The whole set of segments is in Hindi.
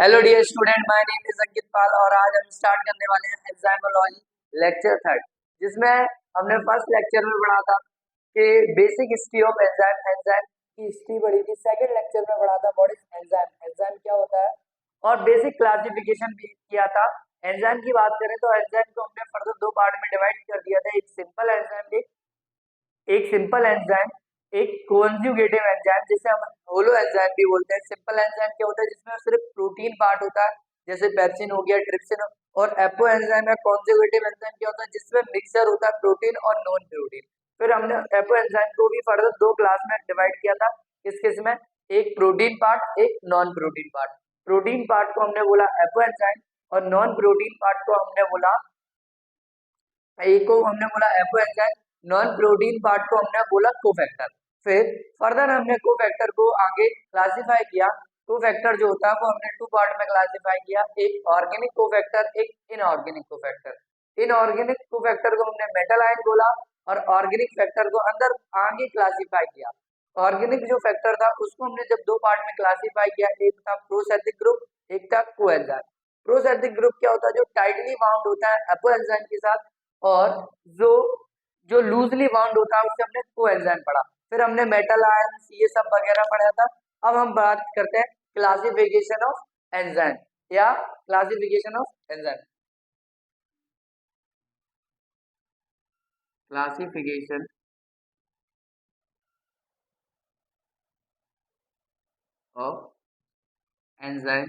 Hello dear student, my name is Ankit Pal और आज हम स्टार्ट करने वाले हैं एंजाइमोलॉजी लेक्चर थर्ड, जिसमें हमने फर्स्ट लेक्चर में पढ़ा था कि basic history of enzyme, enzyme की हिस्ट्री पढ़ी थी। सेकंड लेक्चर में पढ़ा था व्हाट इज एंजाइम, एंजाइम क्या होता है, और बेसिक क्लासिफिकेशन भी किया था। एंजाइम की बात करें तो एंजाइम को हमने फर्दर दो पार्ट में डिवाइड कर दिया था, एक सिंपल एंजाइम, एक कोंजुगेटिव एंजाइम जिसे हम होलो एंजाइम भी बोलते हैं। सिंपल एंजाइम क्या होता है, जिसमें सिर्फ प्रोटीन पार्ट होता है, जैसे पेप्सिन हो गया, ट्रिप्सिन। और एपो एंजाइम है कोंजुगेटिव एंजाइम क्या होता है, जिसमें मिक्सचर होता है प्रोटीन और नॉन प्रोटीन। फिर हमने एपो एंजाइम को भी फर्दर दो क्लास में डिवाइड किया था। किस में, एक प्रोटीन पार्ट, एक non protein part. Protein part को हमने बोला एपो एंजाइम और नॉन प्रोटीन पार्ट को हमने बोला apo enzyme, non protein part को हमने बोला कोफैक्टर। फिर फर्दर हमने कोफैक्टर को आगे क्लासिफाई किया। कोफैक्टर जो होता है वो हमने टू पार्ट में क्लासिफाई किया, एक ऑर्गेनिक कोफैक्टर, एक इनऑर्गेनिक कोफैक्टर। इनऑर्गेनिक कोफैक्टर को हमने मेटल आयन बोला और ऑर्गेनिक फैक्टर को अंदर आगे क्लासिफाई किया। ऑर्गेनिक जो फैक्टर था उसको हमने जब दो पार्ट में क्लासिफाई किया, एक था प्रोसेथिक ग्रुप, एक था कोएंजाइम। प्रोसेथिक ग्रुप क्या होता है, जो टाइटली बाउंड होता है एपो एंजाइम के साथ, और जो जो लूजली बाउंड होता है उससे हमने कोएंजाइम पढ़ा। फिर हमने मेटल आयंस ये सब वगैरह पढ़ा था। अब हम बात करते हैं क्लासिफिकेशन ऑफ एंजाइम या classification of enzyme. Classification of enzyme.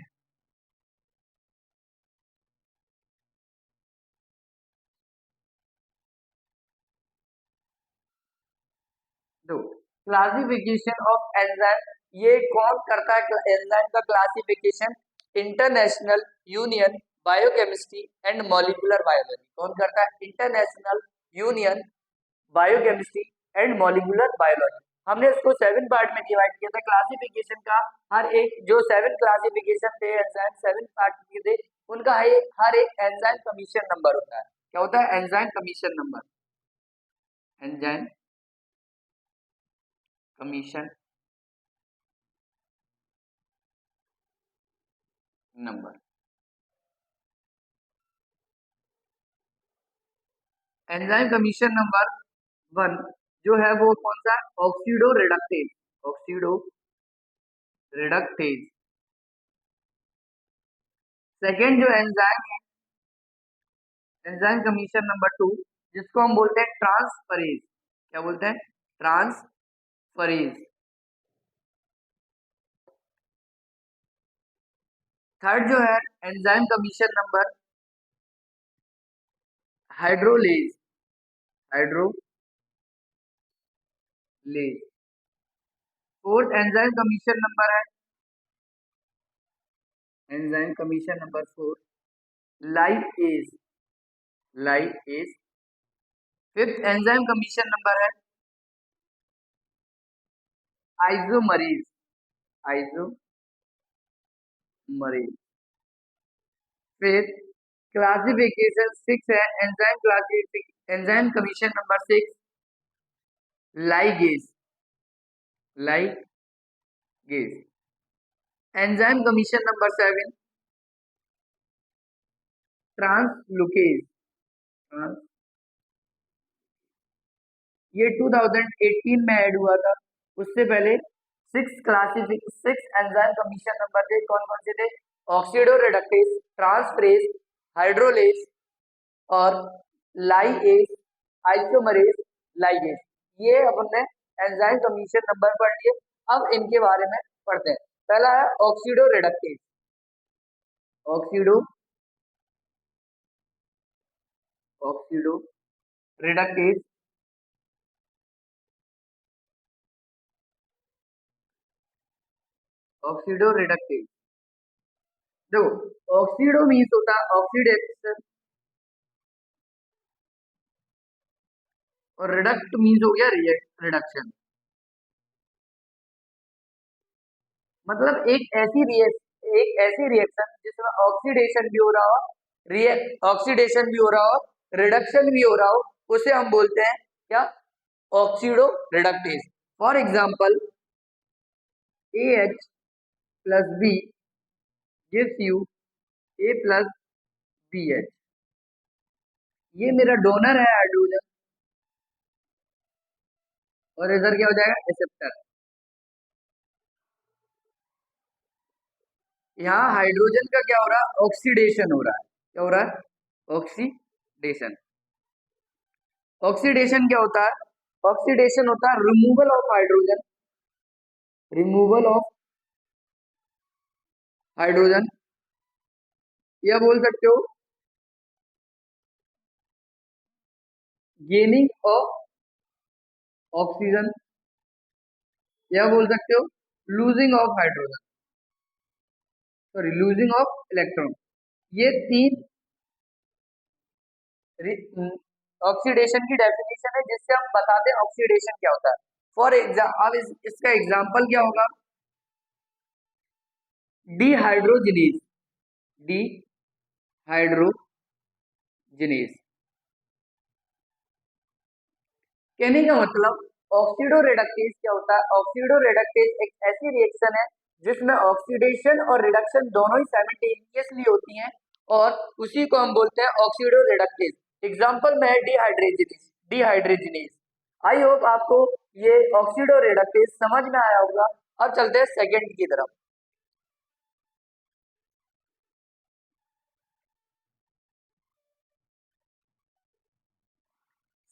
तो क्लासिफिकेशन ऑफ एंजाइम ये कौन करता है, एंजाइम का classification? International union biochemistry and molecular biology. कौन करता है? International union biochemistry and molecular biology. हमने इसको 7 पार्ट में डिवाइड किया था क्लासिफिकेशन का। हर एक जो 7 क्लासिफिकेशन थे एंजाइम, 7 पार्ट के थे, उनका हर एक एंजाइम कमीशन नंबर होता है। क्या होता है? Enzyme commission number. Enzyme commission number. Enzyme commission number 1 जो है वो कौन सा है? Oxido reductase. Oxido reductase. Second जो एंजाइम है, एंजाइम कमीशन नंबर 2, जिसको हम बोलते हैं ट्रांसफरेज। क्या बोलते हैं? ट्रांसफरेज। थर्ड जो है enzyme commission number hydrolase. Hydrolase. Fourth enzyme commission number है, enzyme commission number 4 lyase. Lyase. Fifth enzyme commission number है आइसोमरेज। आइसोमरेज। फिर क्लासिफिकेशन 6 है, enzyme classification, enzyme commission number 6 ligase. Ligase. Enzyme commission number 7 translocase. ये 2018 में ऐड हुआ था। उससे पहले 6 एंजाइम कमीशन नंबर थे। कौन कौन से थे? ऑक्सीडो रिडक्टेज, ट्रांसफरेज, हाइड्रोलेज और लाइएज, आइसोमरेज, लाइगेज। ये अपने एंजाइम कमीशन नंबर पढ़ लिए। अब इनके बारे में पढ़ते हैं। पहला है oxido reductase. Oxido oxido reductase. Oxido reductase देखो, ऑक्सीडो मीन्स होता है ऑक्सीडेशन और रिडक्ट मीन्स हो गया रिडक्शन। मतलब एक ऐसी रिएक्शन जिसमें ऑक्सीडेशन भी हो रहा हो, ऑक्सीडेशन भी हो रहा हो, रिडक्शन भी हो रहा हो, उसे हम बोलते हैं क्या? Oxidoreductase. For example AH plus B gives you A plus BH। ये मेरा डोनर है हाइड्रोजन, और इधर क्या हो जाएगा, एक्सेप्टर। यहाँ हाइड्रोजन का क्या हो रहा है, ऑक्सीडेशन हो रहा है। क्या हो रहा है, ऑक्सीडेशन। ऑक्सीडेशन क्या होता है, ऑक्सीडेशन होता है removal of hydrogen, removal of hydrogen, या बोल सकते हो गेनिंग ऑफ ऑक्सीजन, या बोल सकते हो losing of hydrogen, sorry losing of electron. ये तीन ऑक्सीडेशन की डेफिनेशन है, जिससे हम बताते हैं ऑक्सीडेशन क्या होता है। फॉर एग्जाम्पल, अब इसका एग्जाम्पल क्या होगा, डिहाइड्रोजिनेज, डिहाइड्रोजिनेज। कहने का मतलब ऑक्सीडो रिडक्टेज क्या होता है, ऑक्सीडो रिडक्टेज एक ऐसी रिएक्शन है जिसमें ऑक्सीडेशन और रिडक्शन दोनों ही साइमल्टेनियसली होती हैं, और उसी को हम बोलते हैं ऑक्सीडो रिडक्टेज। एग्जांपल में है डिहाइड्रोजिनेज, डिहाइड्रोजिनेज। आई होप आपको ये ऑक्सीडो रिडक्टेज समझ में आया होगा। अब चलते हैं सेकंड की तरफ।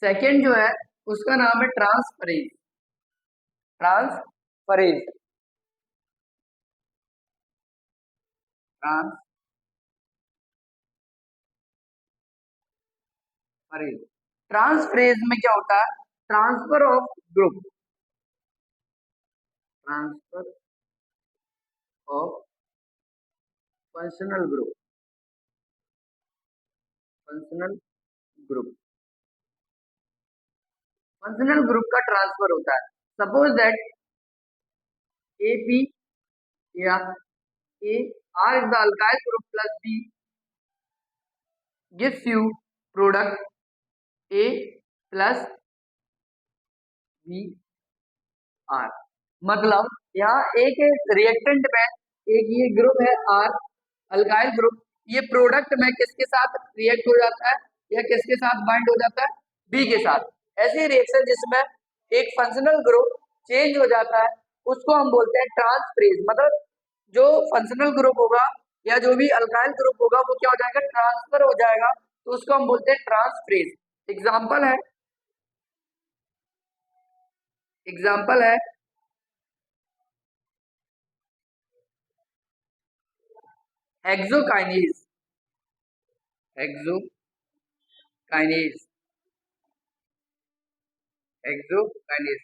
सेकंड जो है उसका नाम है ट्रांसफरेज, ट्रांसफरेज, ट्रांसफरेज। ट्रांसफरेज में क्या होता है, transfer of group, transfer of functional group, functional group, functional group का ट्रांसफर होता है। सपोज दैट AP या A R is the alkyl group plus B gives you product A plus BR। मतलब यहाँ एक रिएक्टेंट में एक ये ग्रुप है R, अल्काइल ग्रुप, ये प्रोडक्ट में किसके साथ रिएक्ट हो जाता है, या किसके साथ बाइंड हो जाता है, B के साथ। ऐसी रिएक्शन जिसमें एक फंक्शनल ग्रुप चेंज हो जाता है उसको हम बोलते हैं ट्रांसफरेज। मतलब जो फंक्शनल ग्रुप होगा या जो भी अल्काइल ग्रुप होगा वो क्या हो जाएगा, ट्रांसफर हो जाएगा, तो उसको हम बोलते हैं ट्रांसफरेज। एग्जाम्पल है, एग्जाम्पल है हेक्सोकाइनेज, हेक्सोकाइनेज, हेक्सोकाइनेज।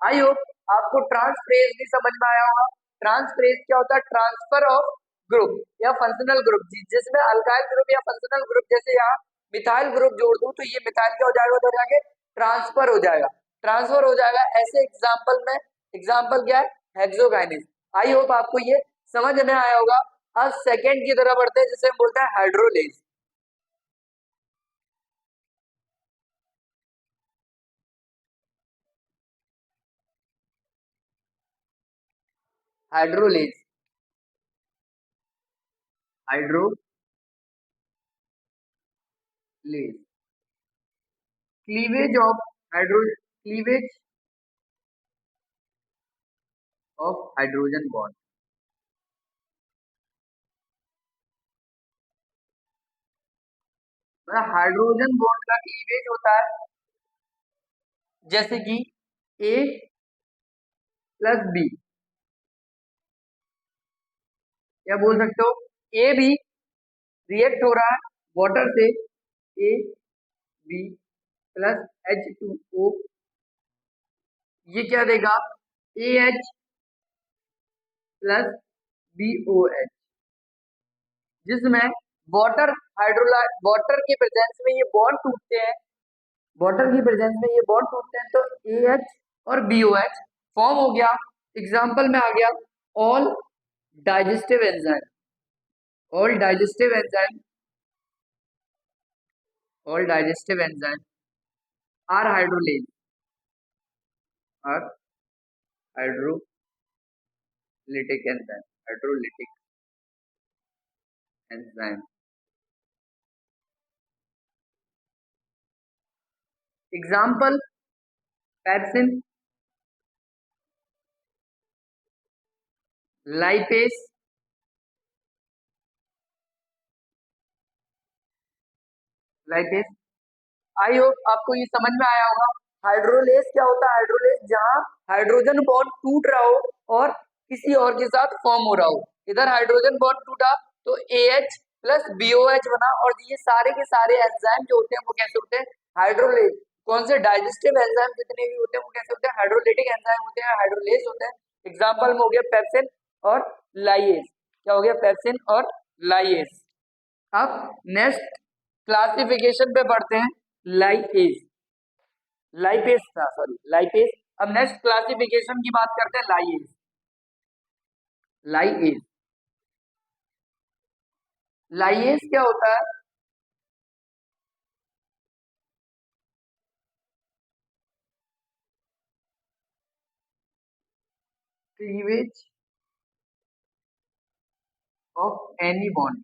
आई होप आपको ट्रांसफरेज भी समझ में आया होगा। ट्रांसफरेज क्या होता है, ट्रांसफर ऑफ ग्रुप या फंक्शनल ग्रुप, जिसमें अल्काइल ग्रुप या फंक्शनल ग्रुप, जैसे यहाँ मिथाइल ग्रुप जोड़ दूं तो ये मिथाइल क्या हो जाएगा, उधर जाके ट्रांसफर हो जाएगा, ट्रांसफर हो जाएगा। ऐसे एग्जाम्पल में, एग्जाम्पल क्या है, हेक्सोकाइनेज। आई होप आपको ये समझ में आया होगा। अब सेकेंड की तरफ बढ़ते हैं, जिसे हम बोलते हैं hydrolase. Hydrolase, hydrolase, cleavage of hydro, cleavage of hydrogen bond. मतलब हाइड्रोजन बॉन्ड का क्लीवेज होता है, जैसे कि A प्लस बी, या बोल सकते हो ए भी रिएक्ट हो रहा है वाटर से, ए बी प्लस H2O, ये क्या देगा, AH प्लस BOH, जिसमें वाटर हाइड्रोला वाटर की प्रेजेंस में ये बॉन्ड टूटते हैं, वाटर की प्रेजेंस में ये बॉन्ड टूटते हैं, तो AH और BOH फॉर्म हो गया। एग्जाम्पल में आ गया all digestive enzyme, all digestive enzyme, all digestive enzyme are hydrolase, are hydrolytic enzyme, hydrolytic enzyme. Example pepsin, lipase, lipase. I hope आपको ये समझ में आया होगा। हाइड्रोलेस क्या होता है? हाइड्रोलेस जहां हाइड्रोजन बॉन्ड टूट रहा हो और किसी और के साथ फॉर्म हो रहा हो। इधर हाइड्रोजन बॉन्ड टूटा तो AH प्लस BOH बना, और ये सारे के सारे एंजाइम जो होते हैं वो कैसे होते हैं? हाइड्रोलेस। कौन से? डाइजेस्टिव एंजाइम जितने भी होते हैं वो कैसे होते हैं? हाइड्रोलिटिक एंजाइम होते हैं, हाइड्रोलेस होते हैं। एग्जाम्पल में हो गया पेप्सिन और लाइएस। क्या हो गया? पेप्सिन और लाइएस। अब नेक्स्ट क्लासिफिकेशन पे बढ़ते हैं, लाइपेज। लाइपेज था, सॉरी, लाइपेज। अब नेक्स्ट क्लासिफिकेशन की बात करते हैं, लाइएज। लाइएज, लाइएज क्या होता है? क्लीवेज ऑफ एनी बॉन्ड,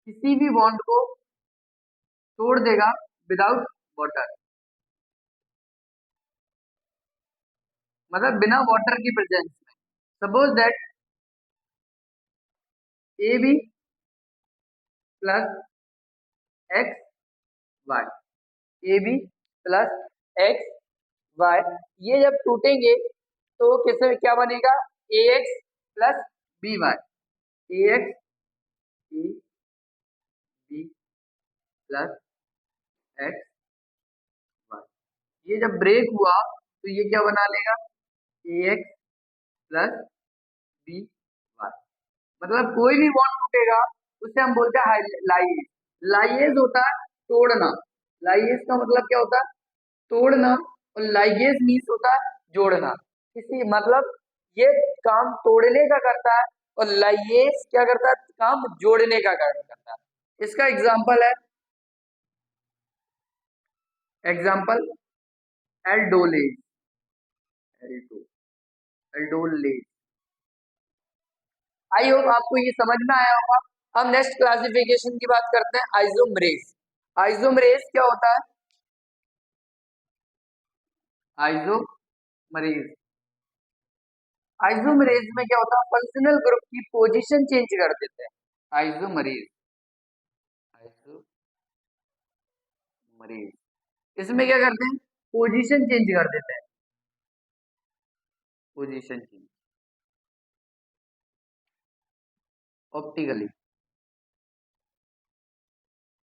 किसी भी बॉन्ड को तोड़ देगा विदाउट वाटर, मतलब बिना वाटर की प्रेजेंस में। Suppose that AB plus X Y, AB plus X Y, ये जब टूटेंगे तो किसे क्या बनेगा? AX plus BY। AX B plus X Y, ये जब ब्रेक हुआ तो ये क्या बना लेगा? AX plus BY। मतलब कोई भी बॉन्ड टूटेगा उसे हम बोलते हैं लाइएज। लाइएज होता है तोड़ना। लाइएज का मतलब क्या होता है? तोड़ना। और लाइगेज मीन्स होता है जोड़ना। किसी मतलब ये काम तोड़ने का करता है, और लाइगेज क्या करता है? काम जोड़ने का काम करता है। इसका एग्जांपल है, एग्जांपल एल्डोलेज, एल्डो, एल्डोलेज। आई होप आपको ये समझ में आया होगा। हम नेक्स्ट क्लासिफिकेशन की बात करते हैं, आइसोमरेज। आइसोमरेज क्या होता है? आइसोमरेज, आइसोमरेज में क्या होता है? फंक्शनल ग्रुप की पोजीशन चेंज कर देते हैं। आइसोमरेज, आइसोमरेज, इसमें क्या करते हैं? पोजीशन चेंज कर देते हैं। पोजीशन चेंज ऑप्टिकली,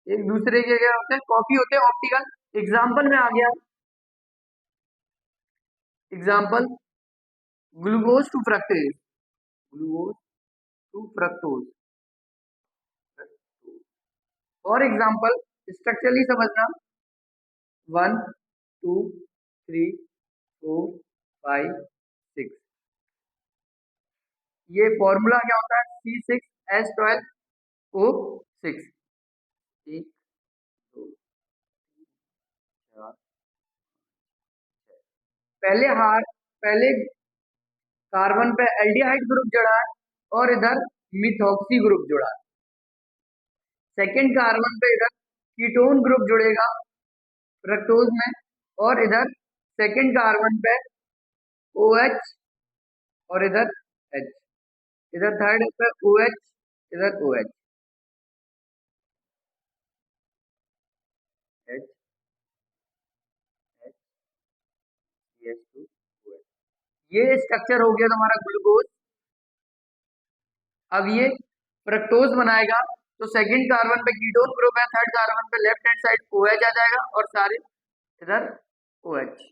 एक दूसरे के क्या होते हैं? कॉपी होते हैं, ऑप्टिकल। एग्जाम्पल में आ गया, example glucose to fructose, glucose to fructose. For example structurally समझना, 1 2 3 4 5 6, ये फॉर्मूला क्या होता है? C6H12O6। 1 2 3 4, पहले हार पहले कार्बन पे एल्डिहाइड ग्रुप जुड़ा है और इधर मिथॉक्सी ग्रुप जुड़ा है। सेकेंड कार्बन पे इधर कीटोन ग्रुप जुड़ेगा फ्रक्टोज में, और इधर सेकेंड कार्बन पे OH और इधर H, इधर थर्ड पे OH, इधर OH, H H CH2 OH। ये स्ट्रक्चर हो गया तुम्हारा ग्लूकोज। अब ये फ्रक्टोज बनाएगा तो सेकंड कार्बन पे कीटोन ग्रुप है, थर्ड कार्बन पे लेफ्ट हैंड साइड OH आ जाएगा, और सारे इधर OH,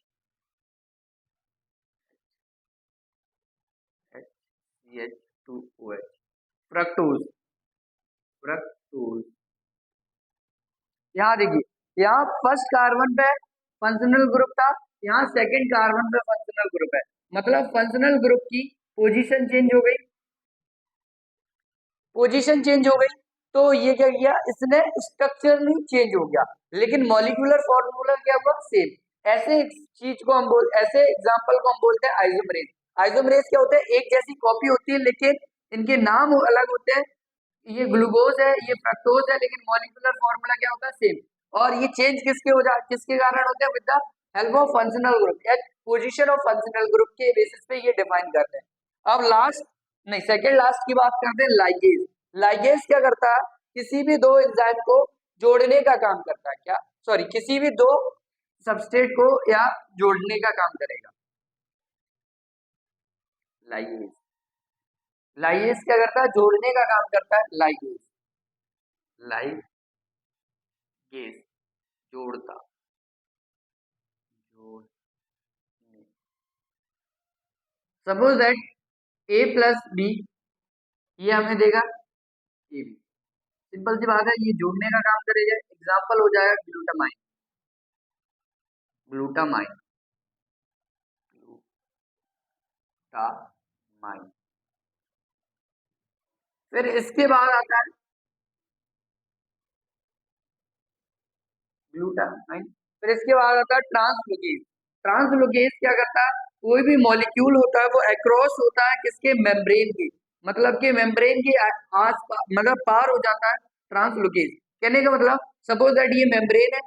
CH2OH, फ्रक्टोज, फ्रक्टोज। यहाँ देखिए, यहाँ फर्स्ट कार्बन पे फंक्शनल ग्रुप था, यहाँ सेकंड कार्बन पे फंक्शनल ग्रुप है, मतलब फंक्शनल ग्रुप की पोजीशन चेंज हो गई। पोजीशन चेंज हो गई तो ये क्या किया? इसने स्ट्रक्चरली चेंज हो गया, लेकिन मॉलिक्यूलर फॉर्मूला क्या हुआ? सेम। ऐसे चीज को हम ऐसे एग्जांपल को हम बोलते हैं आइसोमरेज। आइसोमरेज क्या होता है? एक जैसी कॉपी होती है, लेकिन इनके नाम अलग होते हैं, ये ग्लूकोज है, ये फ्रक्टोज है, लेकिन मॉलिक्यूलर फॉर्मूला क्या होता है, सेम। और ये चेंज किसके कारण होते हैं, with the help of functional group या पोजीशन ऑफ फंक्शनल ग्रुप के बेसिस पे ये डिफाइन करते हैं। अब लास्ट नहीं, सेकंड लास्ट की बात करते हैं, लाइगेज। लाइगेज क्या करता है, किसी भी दो एंजाइम को जोड़ने का काम करता है, क्या सॉरी किसी भी दो सबस्ट्रेट को या जोड़ने का काम करेगा, लाइगेज। लाइगेज क्या करता है, जोड़ने का काम करता है, लाइगेज। लाइगेज जोड़ता, जोड़ने। Suppose that A plus B, ये हमें देगा ए बी। सिंपल सी बात है, ये जोड़ने का काम करेगा, एग्जाम्पल हो जाएगा ग्लूटामाइन। Glutamine, glutamine. फिर इसके बाद आता है ग्लूटामाइन। फिर इसके बाद आता है ट्रांसलोकेज। ट्रांसलोकेज क्या करता है, कोई भी मॉलिक्यूल होता है वो अक्रॉस होता है किसके, मेम्ब्रेन के, मतलब कि मेम्ब्रेन के आस मतलब पार हो जाता है, ट्रांसलोकेज। कहने का मतलब, सपोज दैट ये मेम्ब्रेन है,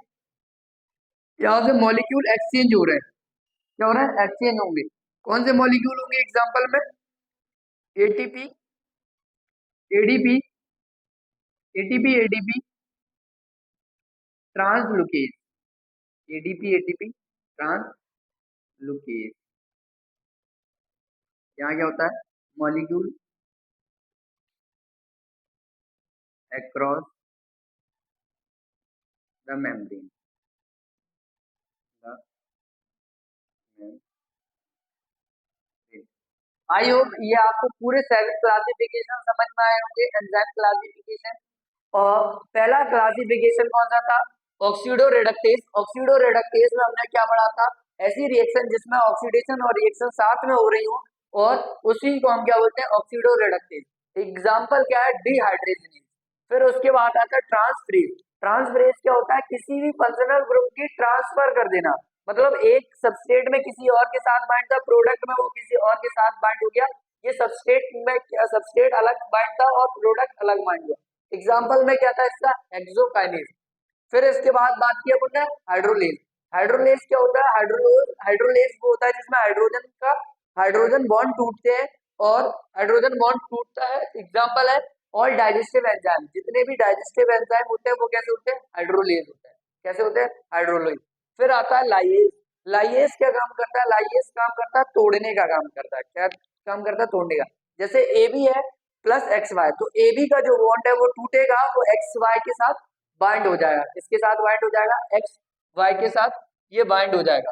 यहाँ से मॉलिक्यूल एक्सचेंज हो रहे हैं, क्या हो रहा है, एक्सचेंज होंगे। कौन से मॉलिक्यूल होंगे एग्जांपल में, ATP, ADP, ATP, ADP, translocase, ADP, ATP, translocase. यहाँ क्या होता है, molecule across the membrane, I hope ये आपको पूरे 7 क्लासिफिकेशन समझ में आए होंगे, एंजाइम क्लासिफिकेशन। और पहला क्लासिफिकेशन कौन सा था, ऑक्सीडो रिडक्टेज। ऑक्सीडो रिडक्टेज में हमने क्या पढ़ा था, ऐसी रिएक्शन जिसमें ऑक्सीडेशन और रिएक्शन साथ में हो रही हो, और उसी को हम क्या बोलते हैं, ऑक्सीडो रिडक्टेज। एग्जाम्पल क्या है, डिहाइड्रेशनेज। फिर उसके बाद आता है ट्रांसफ्रेज। ट्रांसफ्रेज क्या होता है, किसी भी फंक्शनल ग्रुप की ट्रांसफर कर देना, मतलब एक सबस्ट्रेट में किसी और के साथ बाइंड था, प्रोडक्ट में वो किसी और के साथ बाइंड हो गया, ये सबस्ट्रेट में सबस्ट्रेट अलग बाइंड था और प्रोडक्ट अलग बाइंड हुआ। एग्जाम्पल में क्या था इसका, एक्सोकाइनेज। फिर इसके बाद बात की अपन ने हाइड्रोलेज। हाइड्रोलेज क्या होता है, हाइड्रोलेज वो होता है जिसमें हाइड्रोजन बॉन्ड टूटते हैं, और हाइड्रोजन बॉन्ड टूटता है, एग्जाम्पल है ऑल डाइजेस्टिव एंजाइम। जितने भी डाइजेस्टिव एंजाइम होते हैं वो कैसे होते हैं, हाइड्रोलेज होते हैं। कैसे होते हैं, हाइड्रोलेज। फिर आता है लाइएज। लाइएज क्या काम करता है, लाइएज काम करता है तोड़ने का काम करता है। क्या काम करता है, तोड़ने का। जैसे ए बी है प्लस एक्स वाई, तो ए बी का जो बॉन्ड है वो टूटेगा, वो एक्स वाई के साथ बाइंड हो जाएगा, इसके साथ बाइंड हो जाएगा, एक्स वाई के साथ ये बाइंड हो जाएगा।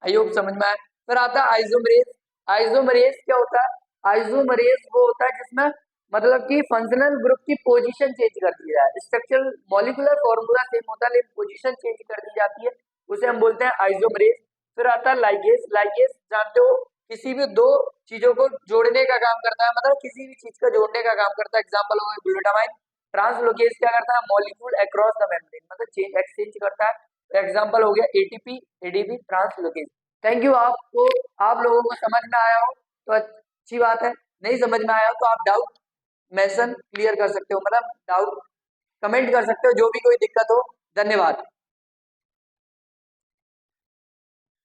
आई होप समझ में आया। फिर आता है आइसोमरेज। आइसोमरेज क्या होता है, आइसोमरेज वो होता है जिसमें मतलब कि फंक्शनल ग्रुप की पोजीशन चेंज कर दी जाए, स्ट्रक्चरल मॉलिक्यूलर फॉर्मूला सेम होता है लेकिन पोजीशन चेंज कर दी जाती है, उसे हम बोलते हैं आइसोमरेज। फिर आता है लाइगेज। लाइगेज जानते हो, किसी भी दो चीजों को जोड़ने का काम करता है, मतलब किसी भी चीज का जोड़ने का काम करता है, एग्जाम्पल हो गया ग्लूटामाइन। ट्रांसलोकेज क्या करता है, मॉलिक्यूल अक्रॉस द मेम्ब्रेन, मतलब चेंज एक्सचेंज करता है, एग्जाम्पल हो गया ATP, ADP, translocase. Thank you. आपको, आप लोगों को समझ में आया हो तो अच्छी बात है, नहीं समझ में आया हो तो आप डाउट मेंशन क्लियर कर सकते हो, मतलब डाउट कमेंट कर सकते हो, जो भी कोई दिक्कत हो। धन्यवाद।